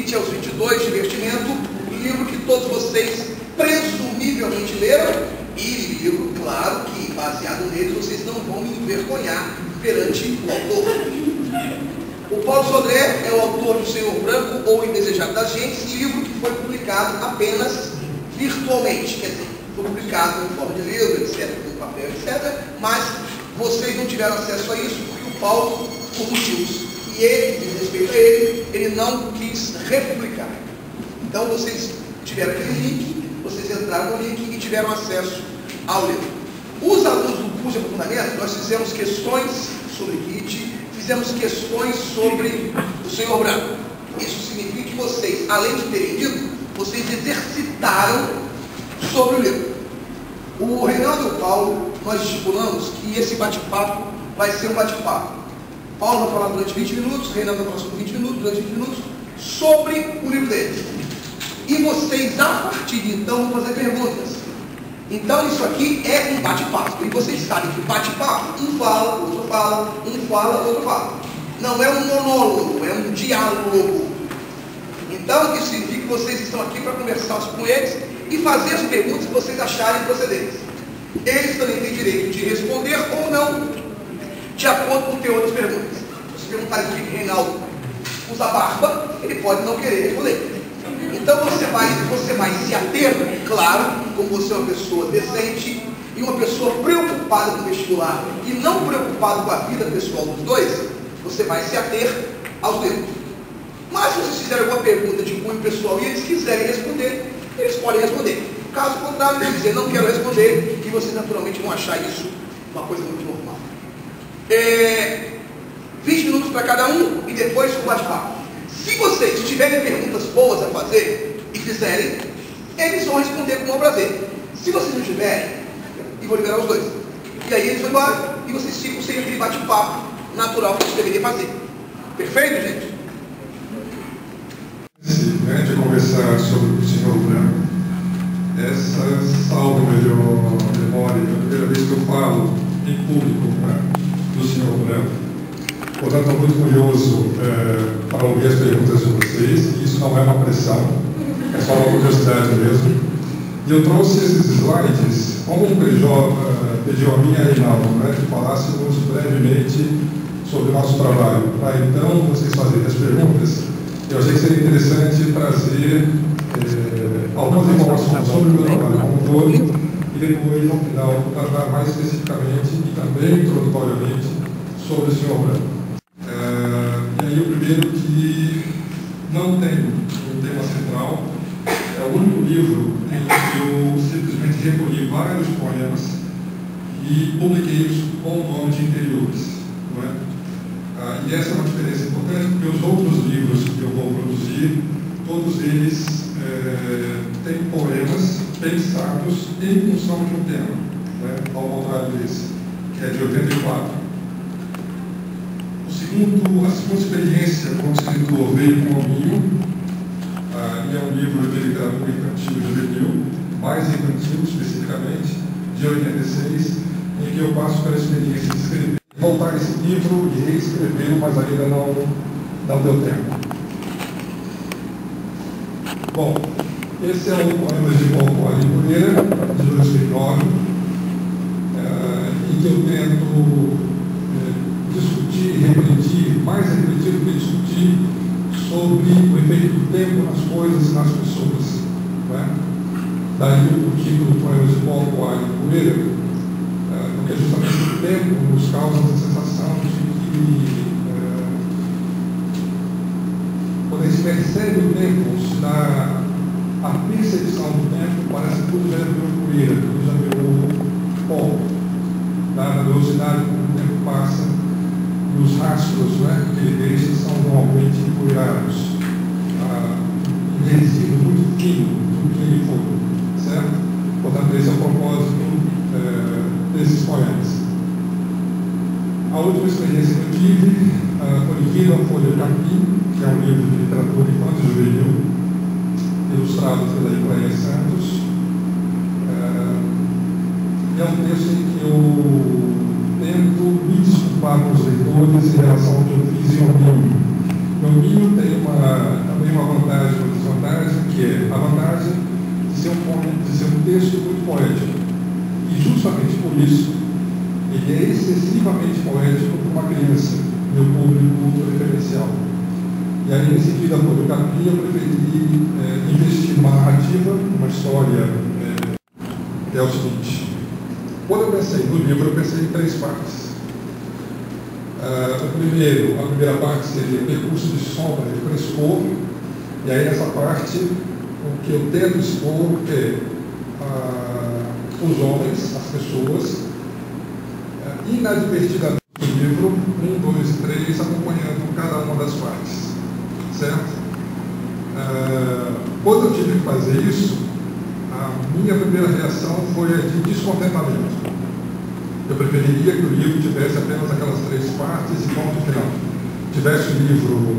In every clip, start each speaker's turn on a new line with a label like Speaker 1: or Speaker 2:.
Speaker 1: 20 aos 22, Divertimento, livro que todos vocês presumivelmente leram, e livro, claro, que baseado nele vocês não vão me envergonhar perante o autor. O Paulo Sodré é o autor do Senhor Branco ou Indesejado das Gentes, livro que foi publicado apenas virtualmente, quer dizer, foi publicado em forma de livro, etc., com papel, etc., mas vocês não tiveram acesso a isso porque o Paulo, por motivos e ele, diz respeito a ele não quis republicar. Então vocês tiveram aquele link, vocês entraram no link e tiveram acesso ao livro. Os alunos do curso de aprofundamento, nós fizemos questões sobre Kit, fizemos questões sobre o Senhor Branco. Isso significa que vocês, além de terem lido, vocês exercitaram sobre o livro. O Reinaldo e o Paulo, nós estipulamos que esse bate-papo vai ser um bate-papo. Paulo vai falar durante 20 minutos, Reinaldo vai falar sobre 20 minutos, durante 20 minutos, sobre o livro dele. E vocês, a partir de então, vão fazer perguntas. Então, isso aqui é um bate-papo. E vocês sabem que bate-papo, um fala, outro fala, um fala, outro fala. Não é um monólogo, é um diálogo. Então, isso significa que vocês estão aqui para conversar com eles e fazer as perguntas que vocês acharem procedentes. Eles também têm direito de responder ou não, de acordo com o teor das perguntas. Se perguntarem por que Reinaldo usa barba, ele pode não querer responder. Então você vai se ater, claro, como você é uma pessoa decente e uma pessoa preocupada com o vestibular e não preocupada com a vida pessoal dos dois, você vai se ater aos livros. Mas se vocês fizerem alguma pergunta de cunho pessoal e eles quiserem responder, eles podem responder. Caso contrário, eles dizem, não quero responder, e vocês naturalmente vão achar isso uma coisa muito normal. 20 minutos para cada um e depois o bate-papo. Se vocês tiverem perguntas boas a fazer e fizerem, eles vão responder com o maior prazer. Se vocês não tiverem, eu vou liberar os dois. E aí eles vão embora e vocês ficam sem aquele bate-papo natural que vocês deveriam fazer. Perfeito, gente?
Speaker 2: Sim, de conversar sobre o Senhor Branco, essa salva melhor memória, é a primeira vez que eu falo em público do Senhor Branco. Portanto, estou muito curioso para ouvir as perguntas de vocês. Isso não é uma pressão, é só uma curiosidade mesmo. E eu trouxe esses slides, como o PJ pediu a mim e a Reinaldo, que falássemos brevemente sobre o nosso trabalho. Para então vocês fazerem as perguntas, eu achei que seria interessante trazer algumas informações sobre o meu trabalho como todo e depois, no final, tratar mais especificamente e também introdutoriamente sobre o Senhor Branco. E aí o primeiro que não tem um tema central, é o único livro em que eu simplesmente recolhi vários poemas e publiquei-os com o nome de Interiores. Não é? E essa é uma diferença importante, porque os outros livros que eu vou produzir, todos eles têm poemas pensados em função de um tema, ao contrário desse, que é de 84. A segunda experiência como escritor veio com o Minho, e é um livro de literatura infantil juvenil, mais infantil especificamente, de 86, em que eu passo pela experiência de escrever, voltar esse livro e reescrevê-lo, mas ainda não deu tempo. Bom, esse é o poema de Paulo Moreira, de 2009, em que eu tento discutir, refletir, mais refletir do que discutir sobre o efeito do tempo nas coisas e nas pessoas. Daí o título do poema de Paulo Moreira, porque justamente o tempo nos causa essa sensação de que quando a gente percebe o tempo, a percepção do tempo parece que tudo já virou poeira, tudo já virou pó, na velocidade como o tempo passa. Os rastros que ele deixa são normalmente empoeirados, um resíduo muito fino do que ele foi, certo? Portanto, esse é o propósito desses poemas. A última experiência que eu tive foi Vida à Folha de Capim, que é um livro de literatura infantil juvenil, ilustrado pela Icléia Santos. É um texto em que eu tento me desculpar com os leitores em relação ao que eu fiz em Ominho. Ominho tem uma tem uma vantagem e uma desvantagem, que é a vantagem de ser um texto muito poético. E justamente por isso, ele é excessivamente poético para uma criança, meu público referencial. E aí, nesse sentido, a fotografia, eu preferi investir numa narrativa, numa história, que é o seguinte. Quando eu pensei no livro, eu pensei em 3 partes. A primeira parte seria percurso de sombra e frescor, e aí nessa parte, o que eu tento expor é os homens, as pessoas, inadvertidamente no livro, 1, 2 e 3, acompanhando cada uma das partes. Certo? Quando eu tive que fazer isso, a minha primeira reação foi a de descontentamento. Eu preferiria que o livro tivesse apenas aquelas 3 partes e ponto final. Tivesse o livro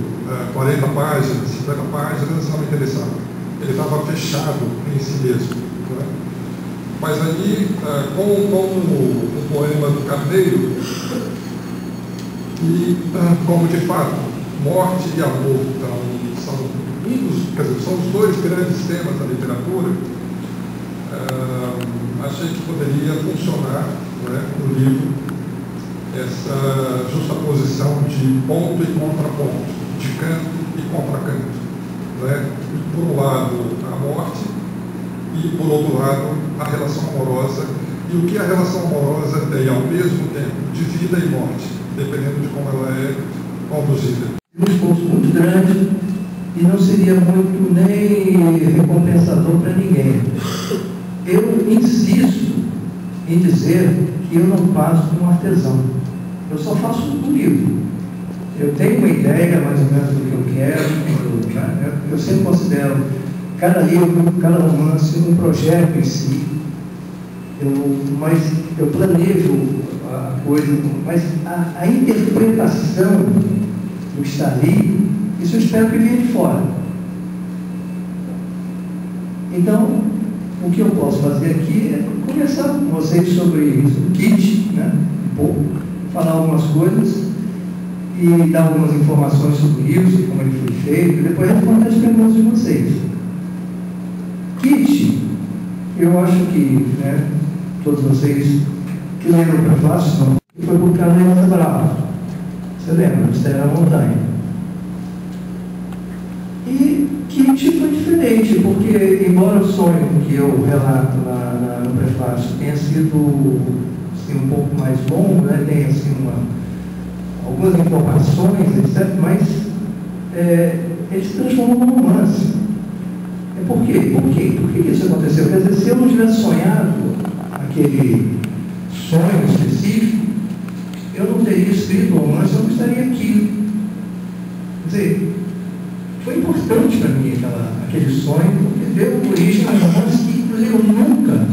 Speaker 2: 40 páginas, 50 páginas, não me interessava. Ele estava fechado em si mesmo. Né? Mas aí, com o poema do Carneiro, e como de fato, morte e amor são os 2 grandes temas da literatura, achei que poderia funcionar, né, no livro essa justaposição de ponto e contraponto, de canto e contracanto. Né? Por um lado, a morte e, por outro lado, a relação amorosa e o que a relação amorosa tem ao mesmo tempo de vida e morte, dependendo de como ela é conduzida.
Speaker 3: Um esforço muito grande e não seria muito nem recompensador para ninguém. Eu insisto em dizer que eu não faço como artesão. Eu só faço um livro. Eu tenho uma ideia mais ou menos do que eu quero. Eu sempre considero cada livro, cada romance um projeto em si. Mas eu planejo a coisa, mas a interpretação do que está ali, isso eu espero que venha de fora. Então, o que eu posso fazer aqui é conversar com vocês sobre o kit, né? Um pouco, falar algumas coisas e dar algumas informações sobre o livro, como ele foi feito, e depois responder as perguntas de vocês. Kit, eu acho que, né, todos vocês que leram o prefácio, não, foi publicado em Ana Brava. Você lembra? Mistério da Montanha. E Kit foi diferente, porque, embora o sonho que eu relato no prefácio tenha sido assim, um pouco mais longo, né, tem assim, algumas informações, etc., mas ele se transformou num romance. Por quê? Por que isso aconteceu? Quer dizer, se eu não tivesse sonhado aquele sonho específico, eu não teria escrito o romance, eu não estaria aqui. Quer dizer, foi importante para mim aquele sonho, porque deu origem a um romance que, inclusive, eu nunca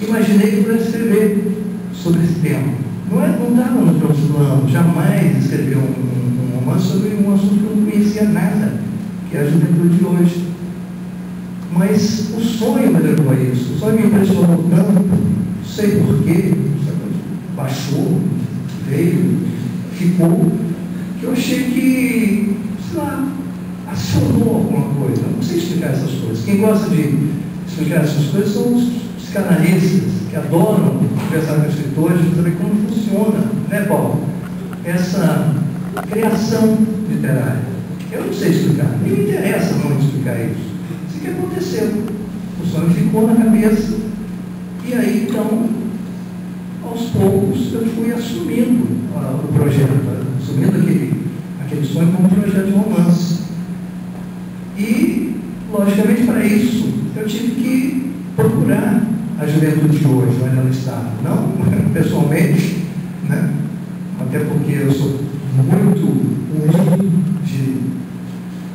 Speaker 3: imaginei que eu pudesse escrever sobre esse tema. Não estava nos meus planos, jamais escrever um romance sobre um assunto que eu não conhecia nada, que é a juventude de hoje. Mas o sonho me levou a isso, o sonho me impressionou tanto, não sei porquê, baixou, veio, ficou, que eu achei que, sei lá, acionou alguma coisa. Eu não sei explicar essas coisas. Quem gosta de explicar essas coisas são os psicanalistas, que adoram conversar com escritores para saber como funciona, né, Paulo? Essa criação literária. Eu não sei explicar, nem me interessa muito explicar isso. Isso que aconteceu. O sonho ficou na cabeça. E aí, então, aos poucos, eu fui assumindo o projeto, assumindo aquele sonho como um projeto de romance. E, logicamente, para isso, eu tive que procurar a juventude de hoje, onde ela está. Não pessoalmente, né? Até porque eu sou muito ruim de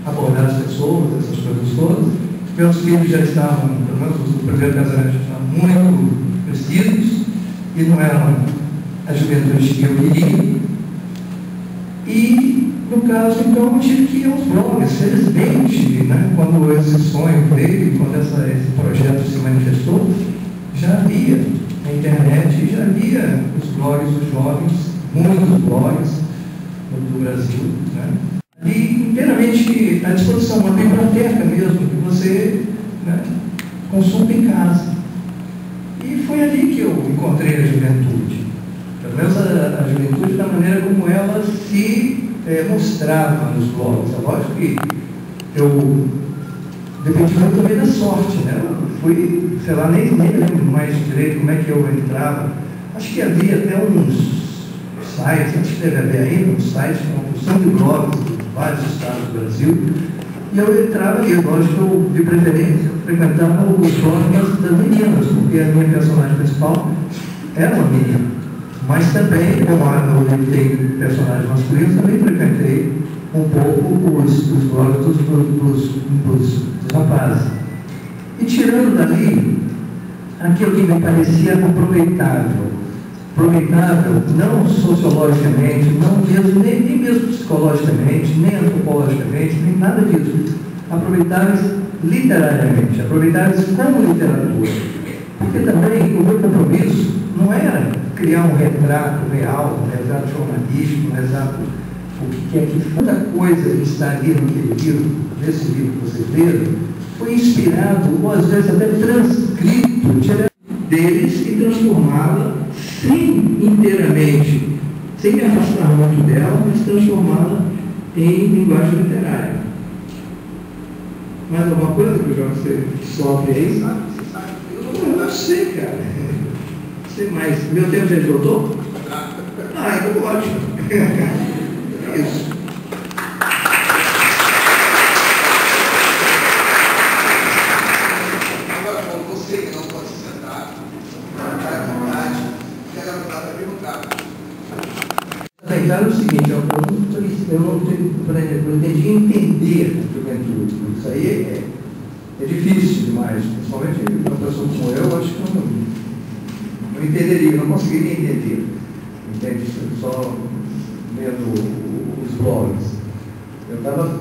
Speaker 3: abordar as pessoas, essas coisas todas. Meus filhos já estavam, pelo menos o primeiro casamento, já estavam muito crescidos e não eram a juventude que eu queria. E, no caso, então, eu tive que ir aos blogs. Felizmente, né, quando esse sonho veio, quando esse projeto se manifestou, já havia na internet, já havia os blogs dos jovens, muitos blogs do Brasil. Né? E inteiramente à disposição, uma biblioteca mesmo, que você, né, consulta em casa. E foi ali que eu encontrei a juventude. Pelo menos a juventude da maneira como ela se mostrava nos blogs. É lógico que eu dependi muito também da sorte, né? Eu fui, sei lá, nem lembro mais direito como é que eu entrava. Acho que havia até uns sites, acho que deve haver ainda uns sites com uma porção de blogs de vários estados do Brasil. E eu entrava ali, lógico que eu, de preferência, frequentava os blogs das meninas, porque a minha personagem principal era uma menina. Mas também, como eu tem personagens masculinos, também frequentei um pouco os blogs dos rapazes. E tirando dali aquilo que me parecia aproveitável, não sociologicamente, não mesmo, nem mesmo psicologicamente, nem antropologicamente, nem nada disso. Aproveitáveis literariamente, aproveitáveis como literatura. Porque também o meu compromisso não era criar um retrato real, um retrato jornalístico, um retrato o que é que muita coisa que está ali naquele livro, nesse livro que vocês leram, foi inspirado, ou às vezes até transcrito, deles e transformá-la inteiramente, sem me afastar muito dela, mas transformá-la em linguagem literária. Mais alguma coisa que você sofre aí? Eu não sei, cara. Não sei mais. Meu tempo já esgotou? Ah, então ótimo. É isso.
Speaker 1: Agora, quando você que não pode se sentar, ficar à vontade, quer levantar para perguntar.
Speaker 3: É o seguinte, eu não pretendi entender a juventude. Isso aí é difícil demais, principalmente uma pessoa como eu, acho que eu não entenderia, não conseguiria entender. Entende? Só vendo os blogs. Eu estava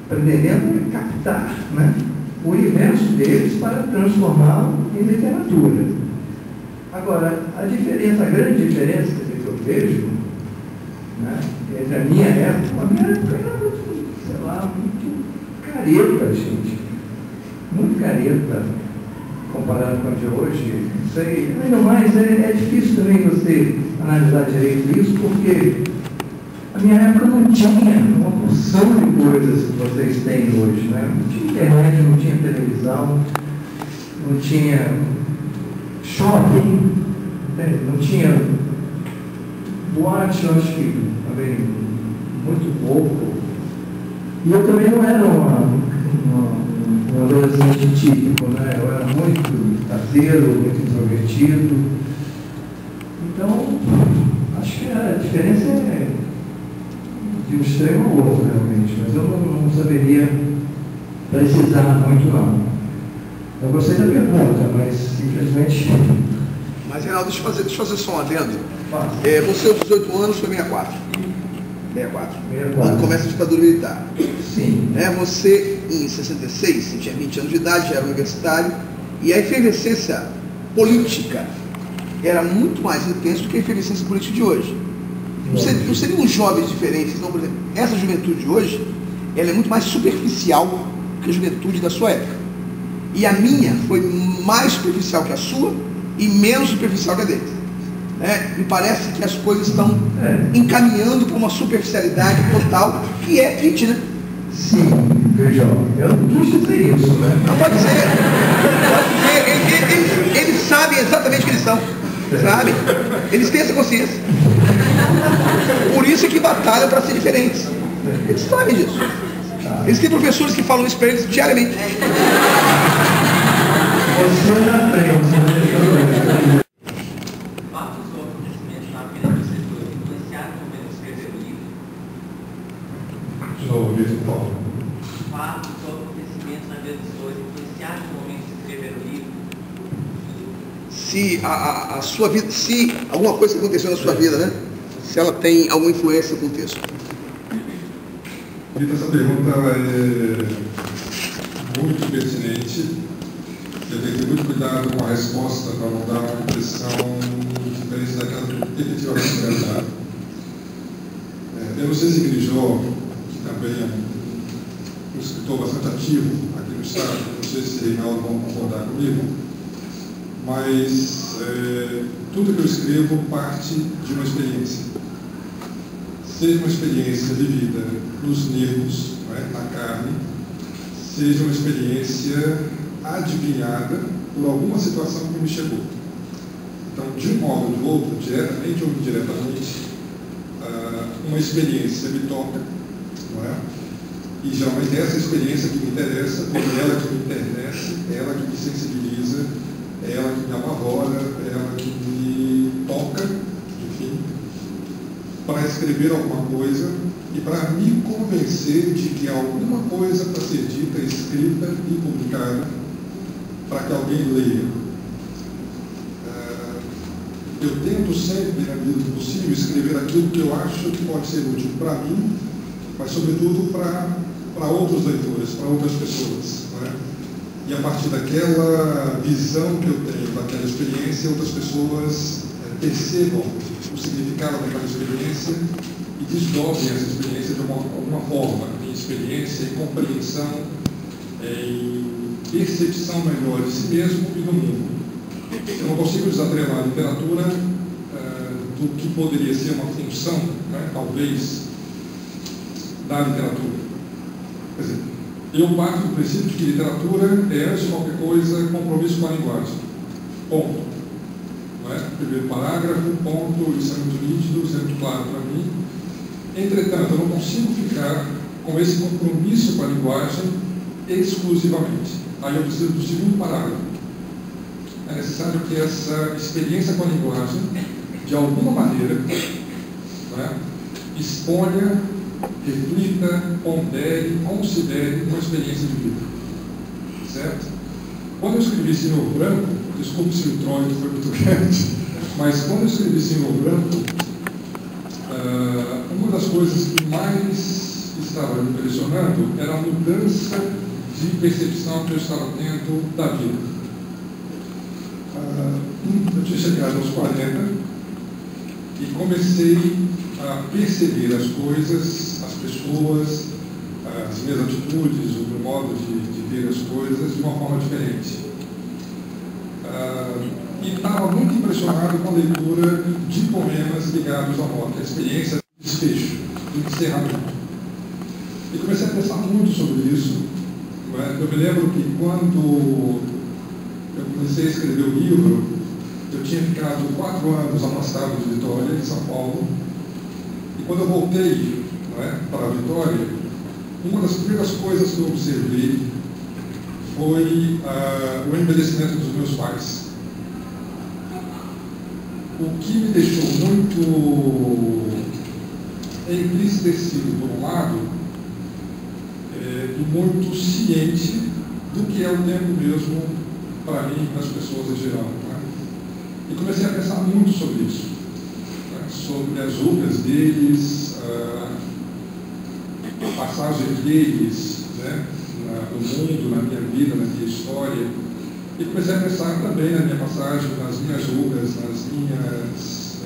Speaker 3: pretendendo captar, né, o universo deles para transformá-lo em literatura. Agora, a grande diferença que eu vejo, né, entre a minha época era muito, sei lá, muito careta, gente. Muito careta comparado com a de hoje. Isso aí, ainda mais, é difícil também você analisar direito isso, porque a minha época não tinha uma porção de coisas que vocês têm hoje, né? Não tinha internet, não tinha televisão, não tinha shopping, né? Não tinha boate, eu acho que também muito pouco. E eu também não era um adolescente típico, né? Eu era muito caseiro, muito introvertido. Então, acho que a diferença é de um extremo ao outro, realmente. Mas eu não saberia precisar muito, não. Eu gostei da pergunta, mas simplesmente...
Speaker 1: Mas, Reinaldo, deixa eu fazer só um adendo. Você, aos 18 anos, foi 64. 64. Quando começa a ditadura militar.
Speaker 3: Sim.
Speaker 1: Você, em 66, você tinha 20 anos de idade, já era universitário, e a efervescência política era muito mais intensa do que a efervescência política de hoje. Não seriam jovens diferentes, não, por exemplo, essa juventude de hoje, ela é muito mais superficial que a juventude da sua época. E a minha foi mais superficial que a sua e menos superficial que a deles. Me parece que as coisas estão encaminhando para uma superficialidade total, que é kit, né?
Speaker 3: Sim, veja, eu não quis dizer isso, né?
Speaker 1: Não pode ser. Eles sabem exatamente o que eles são, sabe? Eles têm essa consciência. Por isso é que batalham para ser diferentes. Eles sabem disso. Eles têm professores que falam isso para eles diariamente.
Speaker 3: Você na frente, né?
Speaker 4: Fatos sobre acontecimentos na vida dos dois influenciaram no momento de escrever o livro.
Speaker 1: Se a sua vida, se alguma coisa que aconteceu na sua vida, né? Se ela tem alguma influência no contexto.
Speaker 2: Essa pergunta é muito pertinente. Eu tenho que ter muito cuidado com a resposta para não dar uma impressão diferente daquela que efetivamente quero dar. Eu não sei se Grijó, que também é um um escritor bastante ativo aqui no Estado, não sei se Reinaldo vão concordar comigo, mas tudo que eu escrevo parte de uma experiência. Seja uma experiência vivida nos nervos, na carne, seja uma experiência adivinhada por alguma situação que me chegou. Então, de um modo ou de outro, diretamente ou indiretamente, uma experiência me toca, não é? E geralmente essa experiência que me interessa, é ela que me internece, é ela que me sensibiliza, é ela que me apavora, é ela que me toca, enfim, para escrever alguma coisa e para me convencer de que há alguma coisa para ser dita, escrita e publicada para que alguém leia. Eu tento sempre, na medida do possível, escrever aquilo que eu acho que pode ser útil para mim, mas sobretudo para outros leitores, para outras pessoas. Né? E a partir daquela visão que eu tenho, daquela experiência, outras pessoas percebam o significado daquela experiência e desdobrem essa experiência de alguma forma, em experiência, em compreensão, em percepção melhor de si mesmo e do mundo. Eu não consigo desatrelar a literatura do que poderia ser uma função, talvez, da literatura. Quer dizer, eu parto do princípio de que literatura é, antes de qualquer coisa, compromisso com a linguagem. Ponto. Primeiro parágrafo, ponto, isso é muito nítido, isso é muito claro para mim. Entretanto, eu não consigo ficar com esse compromisso com a linguagem exclusivamente. Aí eu preciso do segundo parágrafo. É necessário que essa experiência com a linguagem, de alguma maneira, exponha, reflita, pondere, considere uma experiência de vida. Certo? Quando eu escrevi Senhor Branco, desculpe se o introito foi muito grande, mas quando eu escrevi Senhor Branco, uma das coisas que mais estava me impressionando era a mudança de percepção que eu estava tendo da vida. Eu tinha chegado aos 40 e comecei a perceber as coisas, as pessoas, as minhas atitudes, o meu modo de ver as coisas de uma forma diferente. E estava muito impressionado com a leitura de poemas ligados à morte, a experiência do desfecho, do encerramento. E comecei a pensar muito sobre isso. Eu me lembro que quando eu comecei a escrever o livro, eu tinha ficado 4 anos afastado de Vitória, em São Paulo, e quando eu voltei para Vitória, uma das primeiras coisas que eu observei foi o envelhecimento dos meus pais. O que me deixou muito entristecido, por um lado, e muito ciente do que é o tempo mesmo para mim e para as pessoas em geral. E comecei a pensar muito sobre isso, sobre as rugas deles, a passagem deles no mundo, na minha vida, na minha história. E comecei a pensar também na minha passagem, nas minhas rugas, nas minhas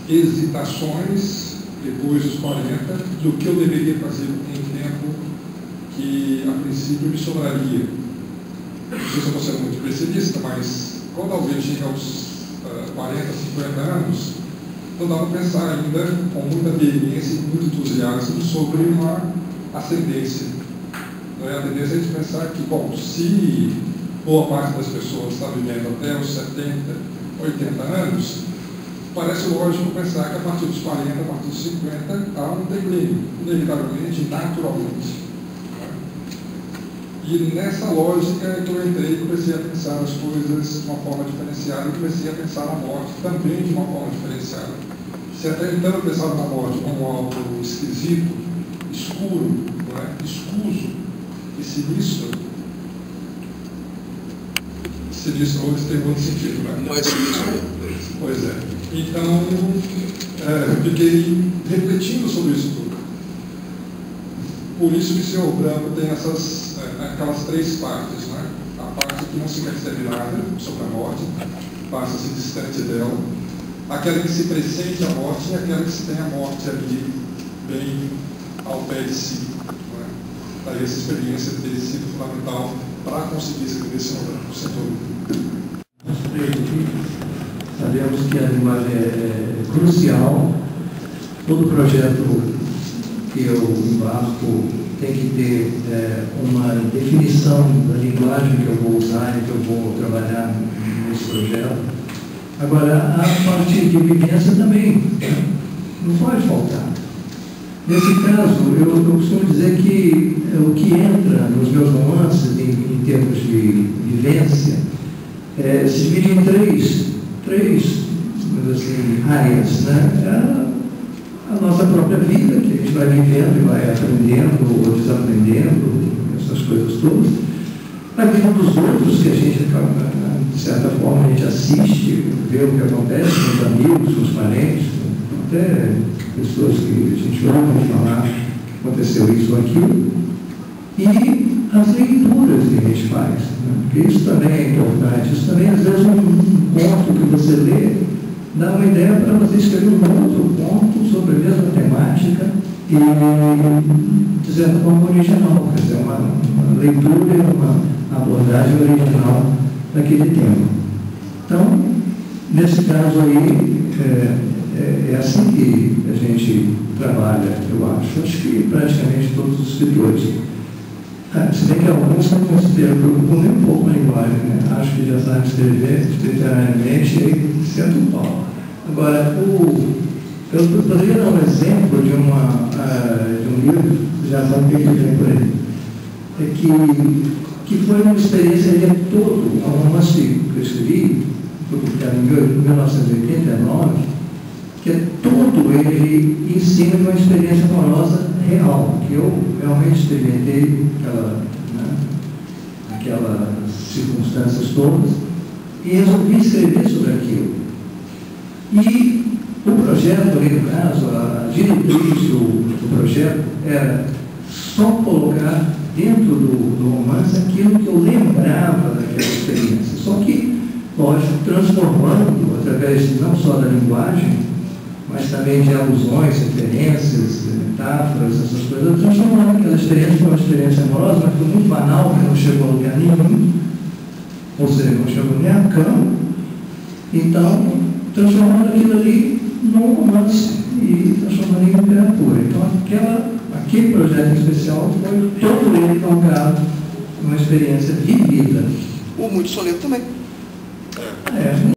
Speaker 2: hesitações depois dos 40, do que eu deveria fazer com o tempo que a princípio me sobraria. Não sei se eu estou sendo muito pessimista, mas quando alguém chega aos 40, 50 anos, não dá para pensar ainda com muita veemência e muito entusiasmo sobre uma ascendência. A tendência é de pensar que, bom, se boa parte das pessoas está vivendo até os 70, 80 anos, parece lógico pensar que a partir dos 40, a partir dos 50, há um declínio, inevitavelmente, naturalmente. E nessa lógica é que eu entrei e comecei a pensar as coisas de uma forma diferenciada e comecei a pensar na morte também de uma forma diferenciada. Se até então eu pensava na morte como algo esquisito, escuro, escuso e sinistro, sinistro hoje tem muito sentido,
Speaker 1: Não é sinistro.
Speaker 2: Pois é. Então, eu fiquei refletindo sobre isso tudo. Por isso que o Senhor Branco tem aquelas 3 partes, A parte que não se percebe nada sobre a morte, passa-se distante dela, aquela que se pressente a morte e aquela que se tem a morte ali bem ao pé de si. Não é? Daí essa experiência ter sido fundamental para conseguir escrever esse setor.
Speaker 3: Sabemos que a linguagem é crucial. Todo projeto que eu embarco tem que ter uma definição da linguagem que eu vou usar e que eu vou trabalhar nesse projeto. Agora, a parte de vivência também não pode faltar. Nesse caso, eu costumo dizer que o que entra nos meus romances em termos de vivência se divide em três assim, áreas, né? A nossa própria vida, que a gente vai vivendo e vai aprendendo ou desaprendendo, essas coisas todas. A vida dos outros, que a gente, de certa forma, a gente assiste, vê o que acontece com os amigos, com os parentes, até pessoas que a gente ouve falar que aconteceu isso ou aquilo. E as leituras que a gente faz, né? Porque isso também é importante. Isso também, às vezes, um conto que você lê dá uma ideia para você escrever um outro conto sobre a mesma temática e, de certa forma, original, quer dizer, uma leitura e uma abordagem original daquele tema. Então, nesse caso aí, é assim que a gente trabalha, eu acho. Acho que praticamente todos os escritores. Se bem que alguns não se preocupam nem um pouco com a linguagem, né? Acho que já sabem escrever literariamente e senta o pau. Agora, eu poderia dar um exemplo de um livro, já sabe o que vem por aí, que foi uma experiência, ele é todo, um romance que eu escrevi, foi publicado em 1989, que é todo ele em cima de uma experiência amorosa real, que eu realmente experimentei aquelas circunstâncias todas, e resolvi escrever sobre aquilo. E o projeto, ali no caso, a diretriz do projeto era só colocar dentro do romance aquilo que eu lembrava daquela experiência. Só que, lógico, transformando, através não só da linguagem, mas também de alusões, referências, metáforas, essas coisas, transformando aquela experiência foi uma experiência amorosa, mas foi muito banal, que não chegou a lugar nenhum, ou seja, não chegou nem a cama. Então, transformando aquilo ali num romance e transformando em literatura. Então, aquele projeto especial foi todo ele calcado numa experiência vivida.
Speaker 1: O Muito Soneto também.